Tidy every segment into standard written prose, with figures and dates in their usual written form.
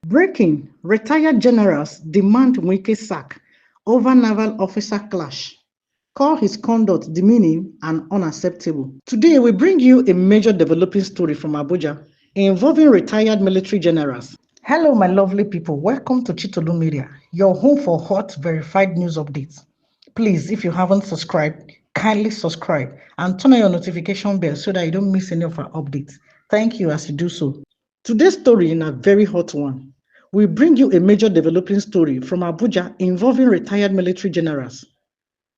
Breaking: retired generals demand Wike sack over naval officer clash. Call his conduct demeaning and unacceptable. Today, we bring you a major developing story from Abuja involving retired military generals. Hello, my lovely people. Welcome to Chitolu Media, your home for hot, verified news updates. Please, if you haven't subscribed, kindly subscribe and turn on your notification bell so that you don't miss any of our updates. Thank you as you do so. Today's story is a very hot one. We bring you a major developing story from Abuja involving retired military generals,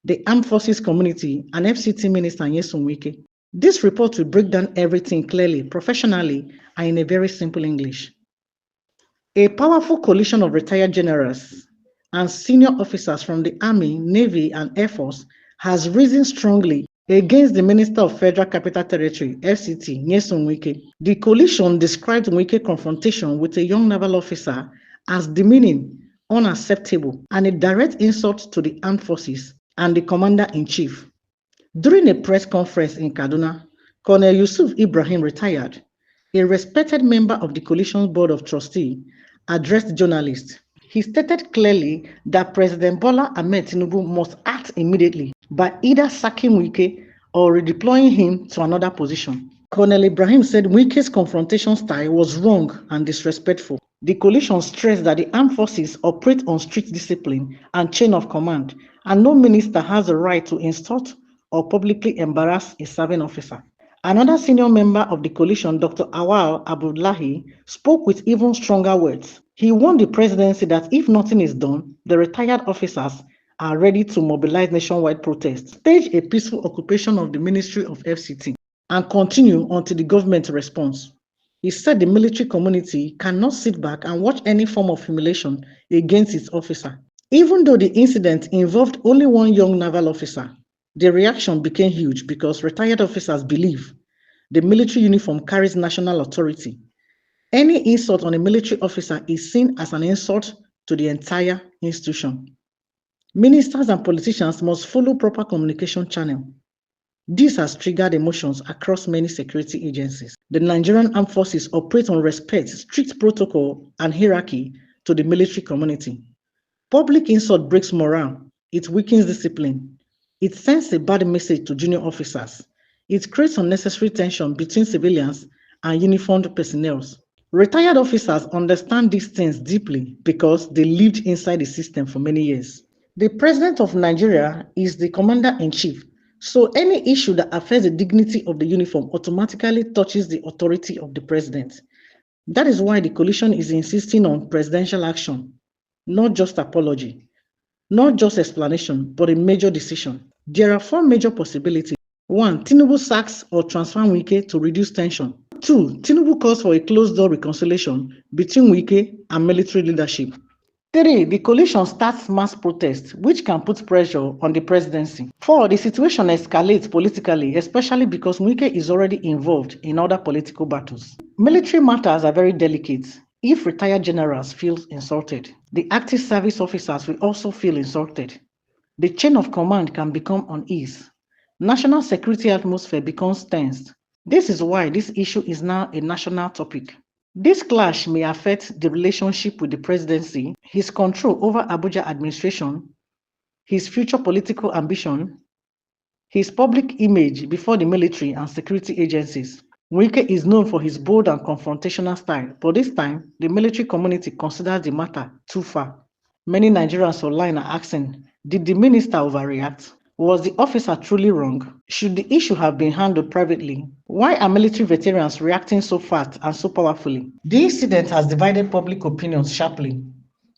the Armed Forces Community, and FCT Minister Nyesom Wike. This report will break down everything clearly, professionally, and in a very simple English. A powerful coalition of retired generals and senior officers from the Army, Navy, and Air Force has risen strongly against the Minister of Federal Capital Territory, FCT, Nyesom Wike. The coalition described Wike's confrontation with a young naval officer as demeaning, unacceptable, and a direct insult to the armed forces and the commander-in-chief. During a press conference in Kaduna, Colonel Yusuf Ibrahim, retired, a respected member of the coalition's Board of Trustees, addressed journalists. He stated clearly that President Bola Tinubu must act immediately by either sacking Wike or redeploying him to another position. Colonel Ibrahim said Wike's confrontation style was wrong and disrespectful. The coalition stressed that the armed forces operate on strict discipline and chain of command, and no minister has the right to insult or publicly embarrass a serving officer. Another senior member of the coalition, Dr. Awwal Abdullahi, spoke with even stronger words. He warned the presidency that if nothing is done, the retired officers are ready to mobilize nationwide protests, stage a peaceful occupation of the Ministry of FCT, and continue until the government responds. He said the military community cannot sit back and watch any form of humiliation against its officer. Even though the incident involved only one young naval officer, the reaction became huge because retired officers believe the military uniform carries national authority. Any insult on a military officer is seen as an insult to the entire institution. Ministers and politicians must follow proper communication channel. This has triggered emotions across many security agencies. The Nigerian Armed Forces operate on respect, strict protocol, and hierarchy to the military community. Public insult breaks morale. It weakens discipline. It sends a bad message to junior officers. It creates unnecessary tension between civilians and uniformed personnel. Retired officers understand these things deeply because they lived inside the system for many years. The President of Nigeria is the Commander-in-Chief, so any issue that affects the dignity of the uniform automatically touches the authority of the President. That is why the coalition is insisting on presidential action, not just apology, not just explanation, but a major decision. There are 4 major possibilities. 1. Tinubu sacks or transfer Wike to reduce tension. 2. Tinubu calls for a closed-door reconciliation between Wike and military leadership. 3. The coalition starts mass protests, which can put pressure on the presidency. 4. The situation escalates politically, especially because Wike is already involved in other political battles. Military matters are very delicate. If retired generals feel insulted, the active service officers will also feel insulted. The chain of command can become uneasy. National security atmosphere becomes tense. This is why this issue is now a national topic. This clash may affect the relationship with the presidency, his control over Abuja administration, his future political ambition, his public image before the military and security agencies. Wike is known for his bold and confrontational style, but this time, the military community considers the matter too far. Many Nigerians online are asking, did the minister overreact? Was the officer truly wrong? Should the issue have been handled privately? Why are military veterans reacting so fast and so powerfully? The incident has divided public opinion sharply.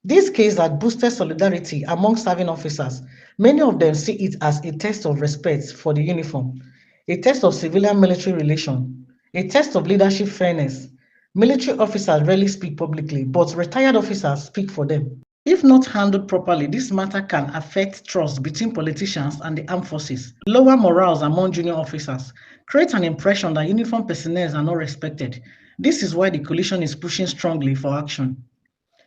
This case has boosted solidarity among serving officers. Many of them see it as a test of respect for the uniform, a test of civilian-military relation, a test of leadership fairness. Military officers rarely speak publicly, but retired officers speak for them. If not handled properly, this matter can affect trust between politicians and the armed forces, lower morals among junior officers, create an impression that uniformed personnel are not respected. This is why the coalition is pushing strongly for action.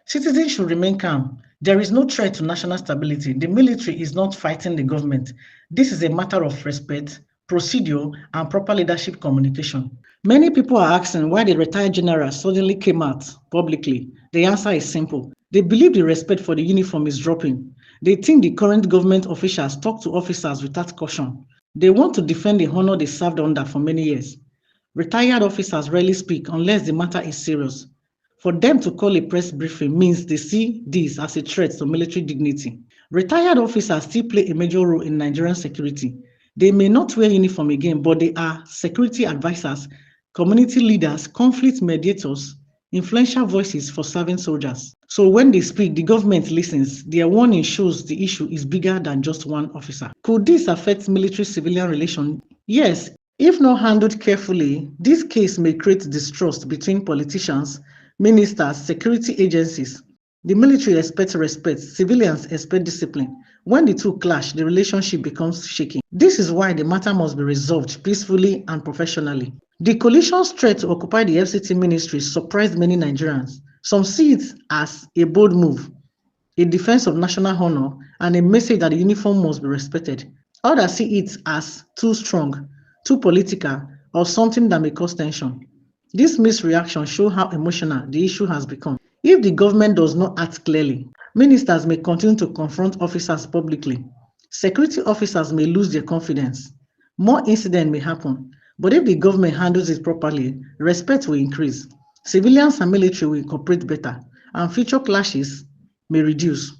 Citizens should remain calm. There is no threat to national stability. The military is not fighting the government. This is a matter of respect, procedure, and proper leadership communication. Many people are asking why the retired general suddenly came out publicly. The answer is simple. They believe the respect for the uniform is dropping. They think the current government officials talk to officers without caution. They want to defend the honor they served under for many years. Retired officers rarely speak unless the matter is serious. For them to call a press briefing means they see this as a threat to military dignity. Retired officers still play a major role in Nigerian security. They may not wear uniform again, but they are security advisors, community leaders, conflict mediators, influential voices for serving soldiers. So when they speak, the government listens. Their warning shows the issue is bigger than just one officer. Could this affect military-civilian relations? Yes. If not handled carefully, this case may create distrust between politicians, ministers, security agencies. The military expects respect, civilians expect discipline. When the two clash, the relationship becomes shaky. This is why the matter must be resolved peacefully and professionally. The coalition's threat to occupy the FCT Ministry surprised many Nigerians. Some see it as a bold move, a defense of national honor, and a message that the uniform must be respected. Others see it as too strong, too political, or something that may cause tension. This mixed reaction shows how emotional the issue has become. If the government does not act clearly, ministers may continue to confront officers publicly. Security officers may lose their confidence. More incidents may happen, but if the government handles it properly, respect will increase. Civilians and military will cooperate better, and future clashes may reduce.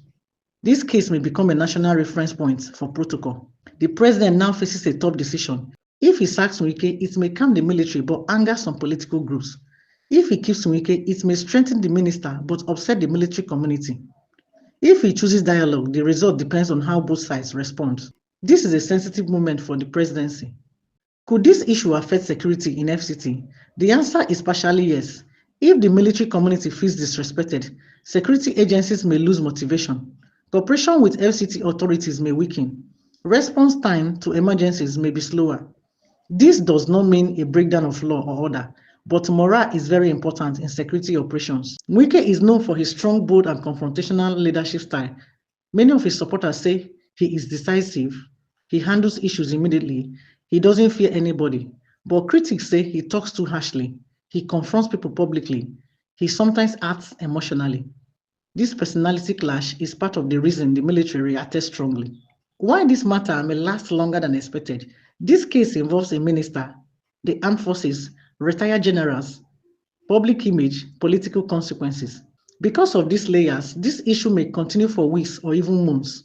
This case may become a national reference point for protocol. The president now faces a tough decision. If he sacks Wike, it may calm the military but anger some political groups. If he keeps Wike, it may strengthen the minister but upset the military community. If he chooses dialogue, the result depends on how both sides respond. This is a sensitive moment for the presidency. Could this issue affect security in FCT? The answer is partially yes. If the military community feels disrespected, security agencies may lose motivation. Cooperation with FCT authorities may weaken. Response time to emergencies may be slower. This does not mean a breakdown of law or order, but morale is very important in security operations. Wike is known for his strong, bold, and confrontational leadership style. Many of his supporters say he is decisive, he handles issues immediately, he doesn't fear anybody. But critics say he talks too harshly, he confronts people publicly, he sometimes acts emotionally. This personality clash is part of the reason the military reacted strongly. Why this matter may last longer than expected? This case involves a minister, the armed forces, retired generals, public image, political consequences. Because of these layers, this issue may continue for weeks or even months.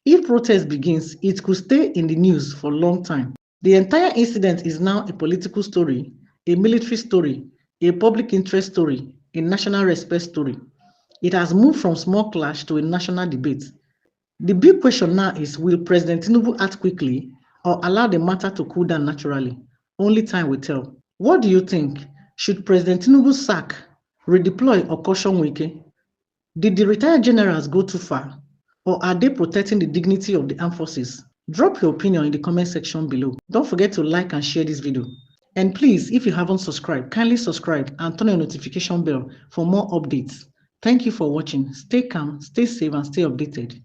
If protest begins, it could stay in the news for a long time. The entire incident is now a political story, a military story, a public interest story, a national respect story. It has moved from small clash to a national debate. The big question now is, will President Tinubu act quickly or allow the matter to cool down naturally? Only time will tell. What do you think? Should President Tinubu sack, redeploy, or caution Wike? Did the retired generals go too far? Or are they protecting the dignity of the armed forces? Drop your opinion in the comment section below. Don't forget to like and share this video. And please, if you haven't subscribed, kindly subscribe and turn on the notification bell for more updates. Thank you for watching. Stay calm, stay safe, and stay updated.